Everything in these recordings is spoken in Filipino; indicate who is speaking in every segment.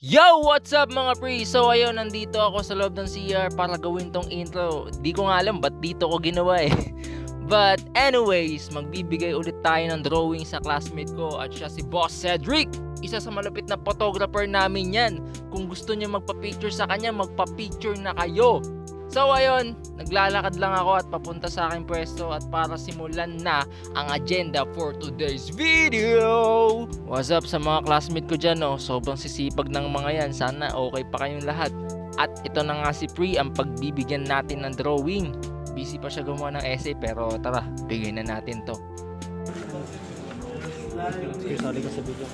Speaker 1: Yo! What's up mga pre? So ayun, nandito ako sa loob ng CR para gawin tong intro. Di ko nga alam ba't dito ko ginawa eh. But anyways, magbibigay ulit tayo ng drawing sa classmate ko at siya si Boss Cedric. Isa sa malupit na photographer namin yan. Kung gusto niyo magpa-picture sa kanya, magpa-picture na kayo. So ayun, naglalakad lang ako at papunta sa aking pwesto at para simulan na ang agenda for today's video. What's up sa mga classmate ko dyan, oh? Sobrang sisipag ng mga yan. Sana okay pa kayong lahat. At ito na nga si Pre ang pagbibigyan natin ng drawing. Busy pa siya gumawa ng essay pero tara, bigyan na natin to.
Speaker 2: Sorry ka sa video.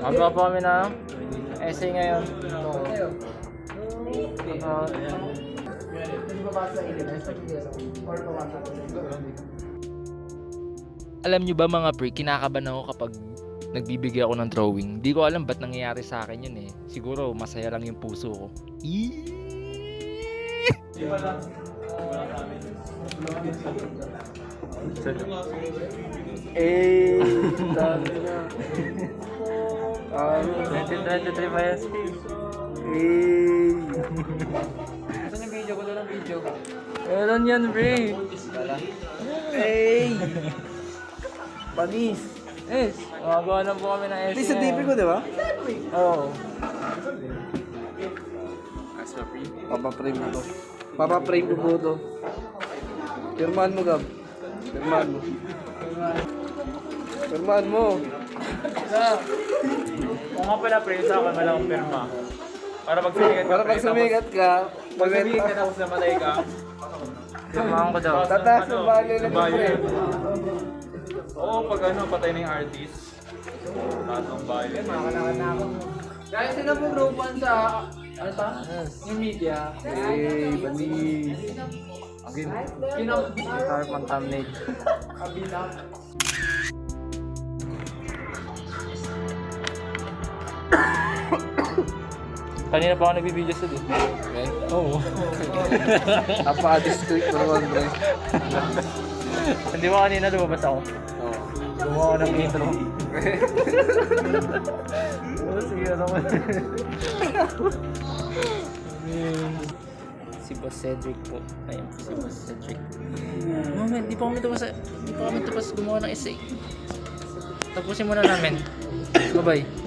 Speaker 1: Magawa po kami ng essay ngayon. Alam nyo ba mga pre, kinakabahan ako kapag nagbibigay ako ng drawing. Di ko alam ba't nangyayari sa akin yun eh. Siguro masaya lang yung puso ko.
Speaker 2: Eh, dami na. 2023 ba yan, Steve? Eh. Saan yung video ko? Doon ang video. Meron yan, pre. Eh. Panis.
Speaker 1: Yes, magagawa na po kami ng essay.
Speaker 2: Di sa DP ko, di ba?
Speaker 1: Oo.
Speaker 2: Papaprame mo to. Papaprame ko po to. Pirmahan mo, Gab. Pirmahan mo. Pirmahan mo.
Speaker 3: Kung nga pala pre, sa akin walang pirma. Para pag sumigat ka,
Speaker 2: Para pag sumigat ka,
Speaker 3: pag sumigat ka tapos namatay ka,
Speaker 1: Pirmahan ko daw.
Speaker 2: tataas ng value ng
Speaker 3: value.
Speaker 2: pre.
Speaker 3: Oo, pag ano, patay na yung artist. Tatong value.
Speaker 4: Dahil sila po grupan sa, ano ta? Yung media.
Speaker 2: Eh, panis.
Speaker 1: Start ng thumbnail. Kanina pa ako nagbibideo sa din.
Speaker 2: Okay.
Speaker 1: Oo.
Speaker 2: Napaka-discreet naman, pre.
Speaker 1: Hindi ba kanina lumabas ako?
Speaker 2: Oo.
Speaker 1: Gumawa ako ng intro. Oo, sige naman. Si Boss Cedric po. Ayun po si Boss Cedric. Moment, di pa kami tapos gumawa ng essay. Tapusin muna namin. Bye-bye.